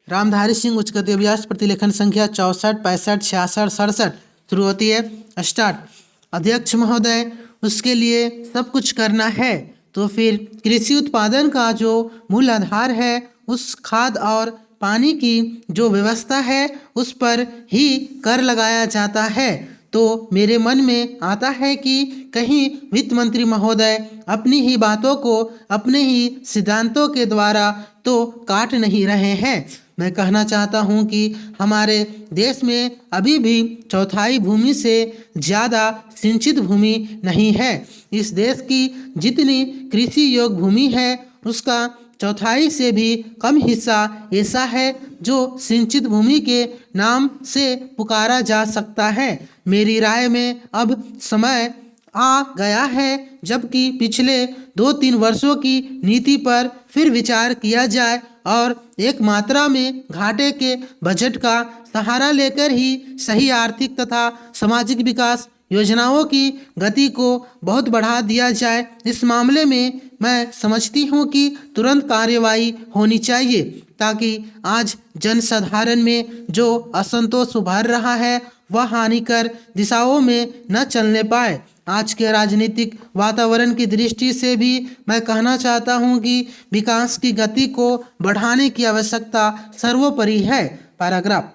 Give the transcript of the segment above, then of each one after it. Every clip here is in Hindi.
रामधारी सिंह उच्चगति अभ्यास प्रतिलेखन संख्या 64, 65, 66, 67 शुरू होती है। स्टार्ट। अध्यक्ष महोदय, उसके लिए सब कुछ करना है तो फिर कृषि उत्पादन का जो मूल आधार है उस खाद और पानी की जो व्यवस्था है उस पर ही कर लगाया जाता है। तो मेरे मन में आता है कि कहीं वित्त मंत्री महोदय अपनी ही बातों को अपने ही सिद्धांतों के द्वारा तो काट नहीं रहे हैं। मैं कहना चाहता हूं कि हमारे देश में अभी भी चौथाई भूमि से ज़्यादा सिंचित भूमि नहीं है। इस देश की जितनी कृषि योग्य भूमि है उसका चौथाई से भी कम हिस्सा ऐसा है जो सिंचित भूमि के नाम से पुकारा जा सकता है। मेरी राय में अब समय आ गया है जबकि पिछले 2-3 वर्षों की नीति पर फिर विचार किया जाए और एक मात्रा में घाटे के बजट का सहारा लेकर ही सही आर्थिक तथा सामाजिक विकास योजनाओं की गति को बहुत बढ़ा दिया जाए। इस मामले में मैं समझती हूँ कि तुरंत कार्यवाही होनी चाहिए ताकि आज जनसाधारण में जो असंतोष उभर रहा है वह हानिकर दिशाओं में न चलने पाए। आज के राजनीतिक वातावरण की दृष्टि से भी मैं कहना चाहता हूं कि विकास की गति को बढ़ाने की आवश्यकता सर्वोपरि है। पैराग्राफ।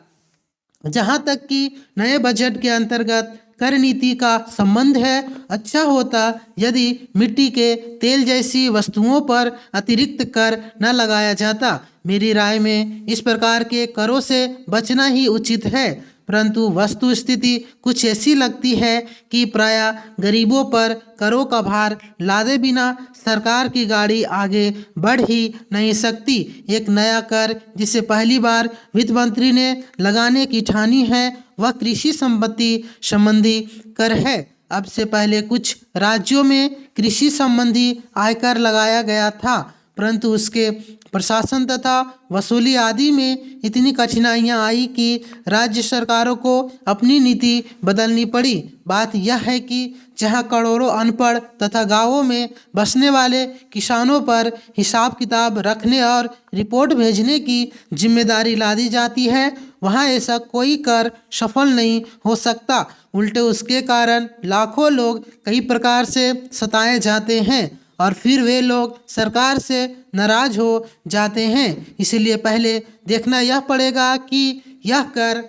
जहां तक कि नए बजट के अंतर्गत कर नीति का संबंध है, अच्छा होता यदि मिट्टी के तेल जैसी वस्तुओं पर अतिरिक्त कर न लगाया जाता। मेरी राय में इस प्रकार के करों से बचना ही उचित है, परंतु वस्तु स्थिति कुछ ऐसी लगती है कि प्रायः गरीबों पर करों का भार लादे बिना सरकार की गाड़ी आगे बढ़ ही नहीं सकती। एक नया कर जिसे पहली बार वित्त मंत्री ने लगाने की ठानी है वह कृषि संबंधी कर है। अब से पहले कुछ राज्यों में कृषि संबंधी आयकर लगाया गया था, परंतु उसके प्रशासन तथा वसूली आदि में इतनी कठिनाइयां आई कि राज्य सरकारों को अपनी नीति बदलनी पड़ी। बात यह है कि जहां करोड़ों अनपढ़ तथा गांवों में बसने वाले किसानों पर हिसाब किताब रखने और रिपोर्ट भेजने की जिम्मेदारी लादी जाती है, वहां ऐसा कोई कर सफल नहीं हो सकता। उल्टे उसके कारण लाखों लोग कई प्रकार से सताए जाते हैं और फिर वे लोग सरकार से नाराज हो जाते हैं। इसलिए पहले देखना यह पड़ेगा कि यह कर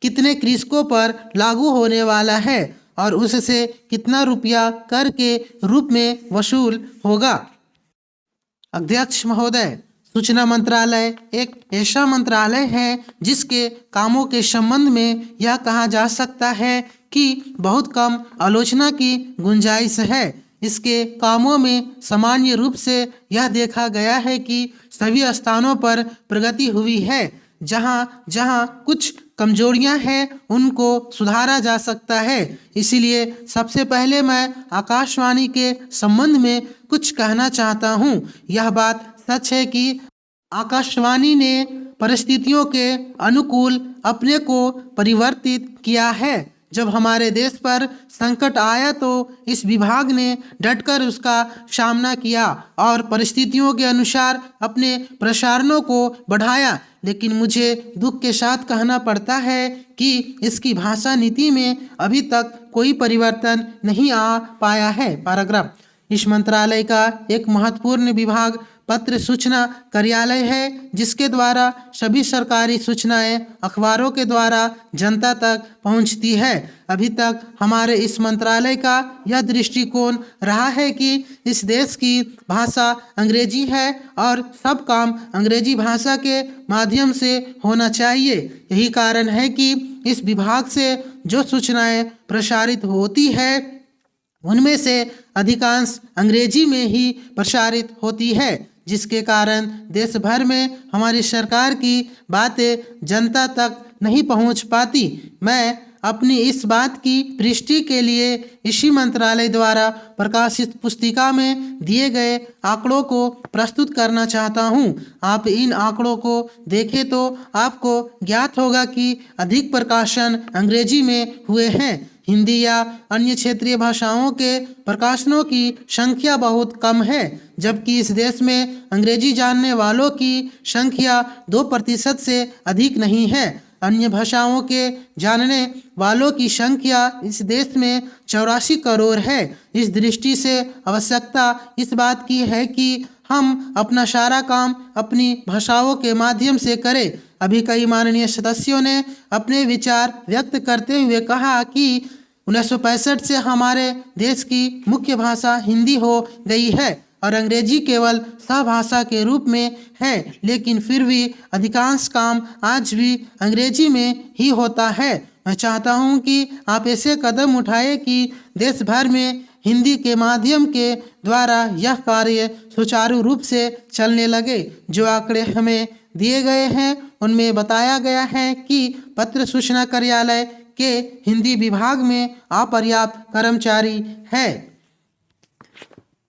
कितने कृषकों पर लागू होने वाला है और उससे कितना रुपया कर के रूप में वसूल होगा। अध्यक्ष महोदय, सूचना मंत्रालय एक ऐसा मंत्रालय है जिसके कामों के संबंध में यह कहा जा सकता है कि बहुत कम आलोचना की गुंजाइश है। इसके कामों में सामान्य रूप से यह देखा गया है कि सभी स्थानों पर प्रगति हुई है। जहाँ जहाँ कुछ कमजोरियां हैं उनको सुधारा जा सकता है। इसीलिए सबसे पहले मैं आकाशवाणी के संबंध में कुछ कहना चाहता हूँ। यह बात सच है कि आकाशवाणी ने परिस्थितियों के अनुकूल अपने को परिवर्तित किया है। जब हमारे देश पर संकट आया तो इस विभाग ने डटकर उसका सामना किया और परिस्थितियों के अनुसार अपने प्रसारणों को बढ़ाया। लेकिन मुझे दुख के साथ कहना पड़ता है कि इसकी भाषा नीति में अभी तक कोई परिवर्तन नहीं आ पाया है। पैराग्राफ। इस मंत्रालय का एक महत्वपूर्ण विभाग पत्र सूचना कार्यालय है जिसके द्वारा सभी सरकारी सूचनाएं अखबारों के द्वारा जनता तक पहुंचती है। अभी तक हमारे इस मंत्रालय का यह दृष्टिकोण रहा है कि इस देश की भाषा अंग्रेजी है और सब काम अंग्रेजी भाषा के माध्यम से होना चाहिए। यही कारण है कि इस विभाग से जो सूचनाएं प्रसारित होती है उनमें से अधिकांश अंग्रेजी में ही प्रसारित होती है, जिसके कारण देश भर में हमारी सरकार की बातें जनता तक नहीं पहुंच पाती। मैं अपनी इस बात की पुष्टि के लिए इसी मंत्रालय द्वारा प्रकाशित पुस्तिका में दिए गए आंकड़ों को प्रस्तुत करना चाहता हूं। आप इन आंकड़ों को देखें तो आपको ज्ञात होगा कि अधिक प्रकाशन अंग्रेजी में हुए हैं। हिंदी या अन्य क्षेत्रीय भाषाओं के प्रकाशनों की संख्या बहुत कम है, जबकि इस देश में अंग्रेजी जानने वालों की संख्या 2% से अधिक नहीं है। अन्य भाषाओं के जानने वालों की संख्या इस देश में 84 करोड़ है। इस दृष्टि से आवश्यकता इस बात की है कि हम अपना सारा काम अपनी भाषाओं के माध्यम से करें। अभी कई माननीय सदस्यों ने अपने विचार व्यक्त करते हुए कहा कि 1965 से हमारे देश की मुख्य भाषा हिंदी हो गई है और अंग्रेजी केवल सहभाषा के रूप में है, लेकिन फिर भी अधिकांश काम आज भी अंग्रेजी में ही होता है। मैं चाहता हूं कि आप ऐसे कदम उठाएं कि देश भर में हिंदी के माध्यम के द्वारा यह कार्य सुचारू रूप से चलने लगे। जो आंकड़े हमें दिए गए हैं उनमें बताया गया है कि पत्र सूचना कार्यालय के हिंदी विभाग में अपर्याप्त कर्मचारी है।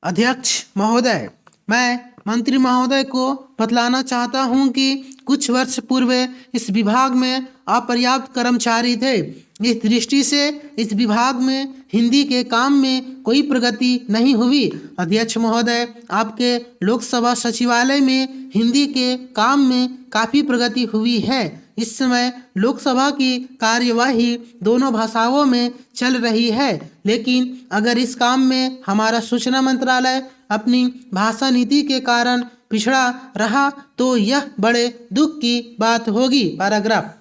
अध्यक्ष महोदय, मैं मंत्री महोदय को बतलाना चाहता हूं कि कुछ वर्ष पूर्व इस विभाग में अपर्याप्त कर्मचारी थे। इस दृष्टि से इस विभाग में हिंदी के काम में कोई प्रगति नहीं हुई। अध्यक्ष महोदय, आपके लोकसभा सचिवालय में हिंदी के काम में काफ़ी प्रगति हुई है। इस समय लोकसभा की कार्यवाही दोनों भाषाओं में चल रही है, लेकिन अगर इस काम में हमारा सूचना मंत्रालय अपनी भाषा नीति के कारण पिछड़ा रहा तो यह बड़े दुख की बात होगी। पैराग्राफ।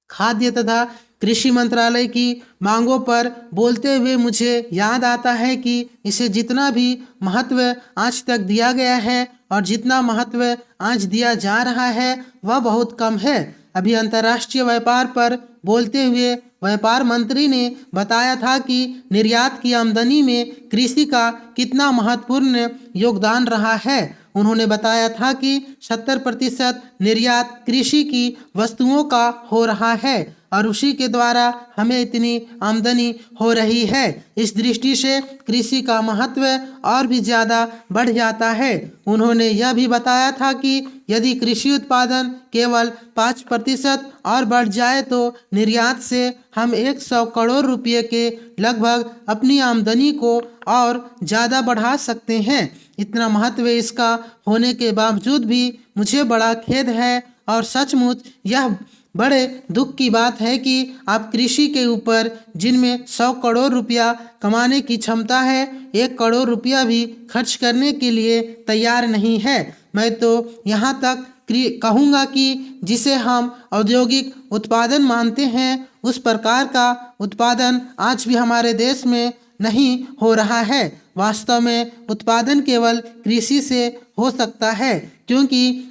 खाद्य तथा कृषि मंत्रालय की मांगों पर बोलते हुए मुझे याद आता है कि इसे जितना भी महत्व आज तक दिया गया है और जितना महत्व आज दिया जा रहा है वह बहुत कम है। अभी अंतर्राष्ट्रीय व्यापार पर बोलते हुए व्यापार मंत्री ने बताया था कि निर्यात की आमदनी में कृषि का कितना महत्वपूर्ण योगदान रहा है। उन्होंने बताया था कि 70% निर्यात कृषि की वस्तुओं का हो रहा है और उसी के द्वारा हमें इतनी आमदनी हो रही है। इस दृष्टि से कृषि का महत्व और भी ज़्यादा बढ़ जाता है। उन्होंने यह भी बताया था कि यदि कृषि उत्पादन केवल 5% और बढ़ जाए तो निर्यात से हम 100 करोड़ रुपये के लगभग अपनी आमदनी को और ज़्यादा बढ़ा सकते हैं। इतना महत्व इसका होने के बावजूद भी मुझे बड़ा खेद है और सचमुच यह बड़े दुख की बात है कि आप कृषि के ऊपर जिनमें 100 करोड़ रुपया कमाने की क्षमता है 1 करोड़ रुपया भी खर्च करने के लिए तैयार नहीं है। मैं तो यहाँ तक कहूँगा कि जिसे हम औद्योगिक उत्पादन मानते हैं उस प्रकार का उत्पादन आज भी हमारे देश में नहीं हो रहा है। वास्तव में उत्पादन केवल कृषि से हो सकता है, क्योंकि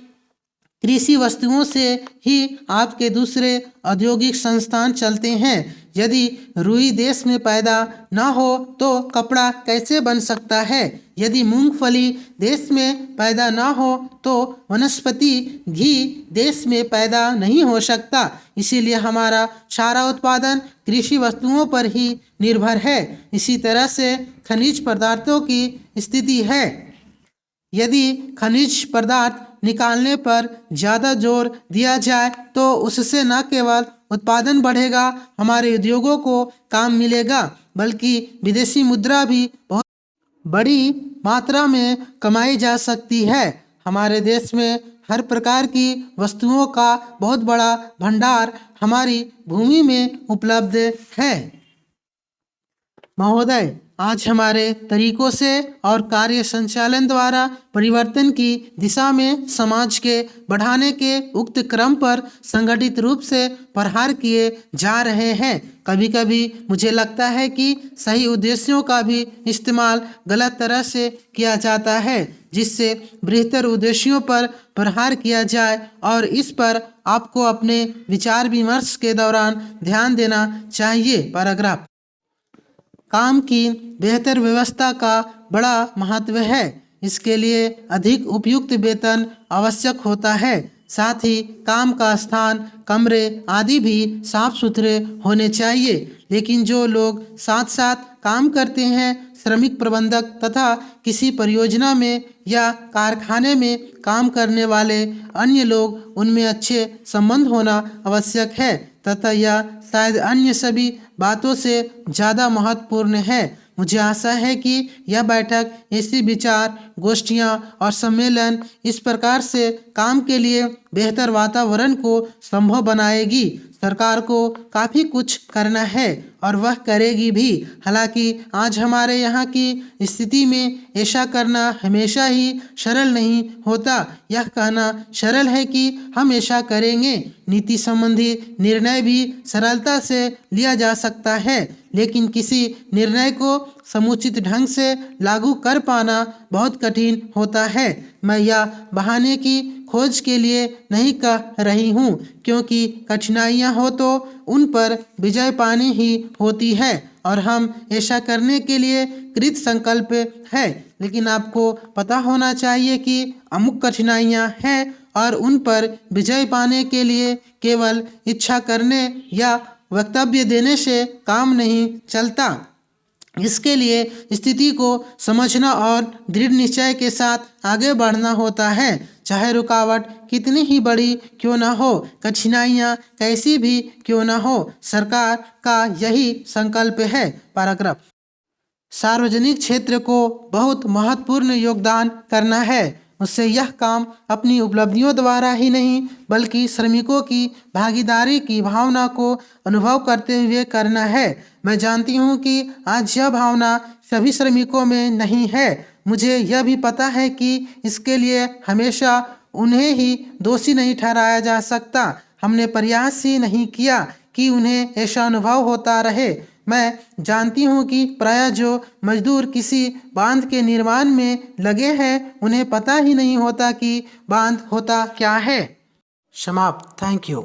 कृषि वस्तुओं से ही आपके दूसरे औद्योगिक संस्थान चलते हैं। यदि रुई देश में पैदा न हो तो कपड़ा कैसे बन सकता है? यदि मूंगफली देश में पैदा न हो तो वनस्पति घी देश में पैदा नहीं हो सकता। इसीलिए हमारा सारा उत्पादन कृषि वस्तुओं पर ही निर्भर है। इसी तरह से खनिज पदार्थों की स्थिति है। यदि खनिज पदार्थ निकालने पर ज़्यादा जोर दिया जाए तो उससे न केवल उत्पादन बढ़ेगा, हमारे उद्योगों को काम मिलेगा, बल्कि विदेशी मुद्रा भी बहुत बड़ी मात्रा में कमाई जा सकती है। हमारे देश में हर प्रकार की वस्तुओं का बहुत बड़ा भंडार हमारी भूमि में उपलब्ध है। महोदय, आज हमारे तरीकों से और कार्य संचालन द्वारा परिवर्तन की दिशा में समाज के बढ़ाने के उक्त क्रम पर संगठित रूप से प्रहार किए जा रहे हैं। कभी कभी मुझे लगता है कि सही उद्देश्यों का भी इस्तेमाल गलत तरह से किया जाता है, जिससे बेहतर उद्देश्यों पर प्रहार किया जाए और इस पर आपको अपने विचार विमर्श के दौरान ध्यान देना चाहिए। पैराग्राफ। काम की बेहतर व्यवस्था का बड़ा महत्व है। इसके लिए अधिक उपयुक्त वेतन आवश्यक होता है। साथ ही काम का स्थान, कमरे आदि भी साफ सुथरे होने चाहिए। लेकिन जो लोग साथ साथ काम करते हैं, श्रमिक प्रबंधक तथा किसी परियोजना में या कारखाने में काम करने वाले अन्य लोग, उनमें अच्छे संबंध होना आवश्यक है, तथा यह शायद अन्य सभी बातों से ज़्यादा महत्वपूर्ण है। मुझे आशा है कि यह बैठक, ऐसी विचार गोष्ठियाँ और सम्मेलन इस प्रकार से काम के लिए बेहतर वातावरण को संभव बनाएगी। सरकार को काफ़ी कुछ करना है और वह करेगी भी। हालांकि आज हमारे यहाँ की स्थिति में ऐसा करना हमेशा ही सरल नहीं होता। यह कहना सरल है कि हम ऐसा करेंगे। नीति संबंधी निर्णय भी सरलता से लिया जा सकता है, लेकिन किसी निर्णय को समुचित ढंग से लागू कर पाना बहुत कठिन होता है। मैं यह बहाने की खोज के लिए नहीं कह रही हूँ, क्योंकि कठिनाइयाँ हो तो उन पर विजय पानी ही होती है और हम ऐसा करने के लिए कृत संकल्प है। लेकिन आपको पता होना चाहिए कि अमुक कठिनाइयाँ हैं और उन पर विजय पाने के लिए केवल इच्छा करने या वक्तव्य देने से काम नहीं चलता। इसके लिए स्थिति को समझना और दृढ़ निश्चय के साथ आगे बढ़ना होता है। चाहे रुकावट कितनी ही बड़ी क्यों ना हो, कठिनाइयाँ कैसी भी क्यों ना हो, सरकार का यही संकल्प है। पैराग्राफ। सार्वजनिक क्षेत्र को बहुत महत्वपूर्ण योगदान करना है। उससे यह काम अपनी उपलब्धियों द्वारा ही नहीं, बल्कि श्रमिकों की भागीदारी की भावना को अनुभव करते हुए करना है। मैं जानती हूँ कि आज यह भावना सभी श्रमिकों में नहीं है। मुझे यह भी पता है कि इसके लिए हमेशा उन्हें ही दोषी नहीं ठहराया जा सकता। हमने प्रयास ही नहीं किया कि उन्हें ऐसा अनुभव होता रहे। मैं जानती हूँ कि प्रायः जो मजदूर किसी बांध के निर्माण में लगे हैं, उन्हें पता ही नहीं होता कि बांध होता क्या है। समाप्त। Thank you.